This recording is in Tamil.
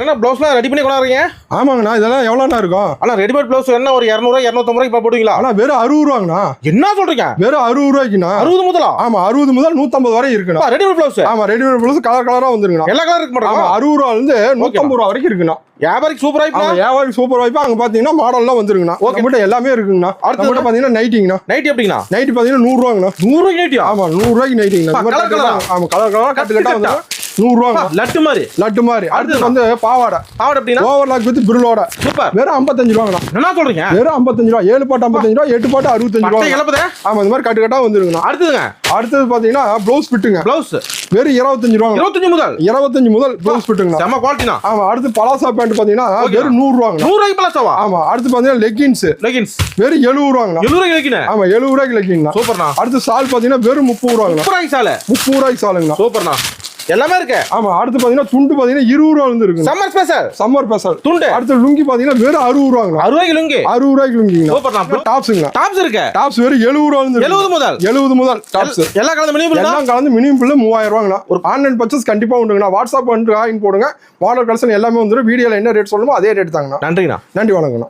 என்ன ப்ளவுஸ்லாம் ரெடி பண்ணி கொண்டாடுறீங்க? ஆமாங்கண்ணா. இதெல்லாம் எவ்வளோண்ணா இருக்கும்? ஆனா ரெடிமேட் ப்ளவுஸ் என்ன ஒரு 200 250 இப்போ போடுவீங்களா? ஆனா வெறும் 60 ரூபாங்கண்ணா. என்ன சொல்றீங்க? வெறும் 60 ரூபாய்க்குண்ணா. 60 முதலா? ஆமா, 60 முதல் 150 வரை இருக்குண்ணா. Readymade blouse? ஆமா, ரெடிமேட் ப்ளவுஸ் கலர் கலரா வந்துருங்கண்ணா. எல்லா கலர் இருக்கு மாட்டோம். ஆமா, 60 ரூபாயிலிருந்து 150 ரூபா வரைக்கும் இருக்குண்ணா. வியாபாரிக்கு சூப்பரா இருக்கு. வியாபாரிக்கு சூப்பர் வாய்ப்பு. அங்க பாத்தீங்கன்னா மாடல்லாம் வந்துருங்கண்ணா. நம்மகிட்ட எல்லாமே இருக்குங்கண்ணா. நம்மகிட்ட பாத்தீங்கன்னா நைட்டிங்கண்ணா. நைட்டி எப்படிங்கண்ணா? நைட்டி பாத்தீங்கன்னா 100 ரூபாங்கண்ணா. 100 ரூபாய்க்கு நைட்டியா? ஆமா, 100 ரூபாய்க்கு நைட்டிங்கண்ணா. கலர் கலரா? ஆமா, கலர் கலரா கட்டு கட்டா வந்து 100 ரூபாங்க. லட்டு மாதிரி. லட்டு மாதிரி. அடுத்து வந்து பாவாடை. பாவாடை எப்படின்னா? ஓவர்லாக் வித் பிரிலோட. சூப்பர். வெறும் 55 ரூபாங்கண்ணா. என்ன சொல்றீங்க? வெறும் 55 ரூபா. 7 பாட்டு 55 ரூபா, 8 பாட்டு 65 ரூபா. இளப்பதே? ஆமா, இந்த மாதிரி கட்டு கட்டா வந்துருங்கண்ணா. அடுத்ததுங்க? அடுத்தது பாத்தீங்கன்னா ப்ளவுஸ் ஃபிட்டுங்க. ப்ளவுஸ் வெறும் 25 ரூபாங்க. 25 முதல் 25 முதல் ப்ளவுஸ் ஃபிட்டுங்கண்ணா. செம குவாலிட்டினா. ஆமா, அடுத்து பலாசா பேண்ட் பாத்தீங்கன்னா வெறும் 100 ரூபாங்க. 100 ரூபாய்க்கு பலாசாவா? ஆமா, அடுத்து பாத்தீங்கன்னா லெகின்ஸ். லெகின்ஸ் வெறும் 70 ரூபாங்கண்ணா. 70 ரூபாய்க்கு லெகின். ஆமா, 70 ரூபாய்க்கு லெகின்ண்ணா. சூப்பர்ண்ணா. அடுத்து சால் பாத்தீங்கன்னா வெறும் 30 ரூபாங்கண்ணா. 30 ரூபாய்க்கு சால். 30 ரூபாய்க்கு சாலுங்கண்ணா. சூப்பர்ண்ணா. எல்லாமே இருக்கு. ஆமா, அடுத்து பாத்தீங்கன்னா துண்டு பாத்தீங்கன்னா 20 ரூபாயில இருந்து இருக்கு. Summer special. சம்மர் ஸ்பெஷல் துண்டு. அடுத்து லுங்கி பாத்தீங்கன்னா வெறும் 60 ரூபாங்கண்ணா. 60 ரூபாய்க்கு லுங்கி. 60 ரூபாய்க்கு லுங்கிங்கண்ணா. சூப்பர்ண்ணா. டாப்ஸ்ங்கண்ணா. டாப்ஸ் இருக்கு. டாப்ஸ் வெறும் 70 ரூபாயில இருந்து 70 முதல். 70 முதல் டாப்ஸ். எல்லாம் கலந்து மினிமம் எல்லாம் கலந்து மினிமம் பில்ல 3000 ரூபாங்கண்ணா. ஒரு ஆன்லைன் பர்ச்சேஸ் கண்டிப்பா உண்டுங்கண்ணா. வாட்ஸ்அப் வந்து ஆயின் போடுங்க. மாடல் கலெக்ஷன் எல்லாமே வந்துடும். வீடியோல என்ன ரேட் சொல்லணுமோ அதே ரேட் தாங்கண்ணா. நன்றிண்ணா. நன்றி, வணக்கம்ண்ணா.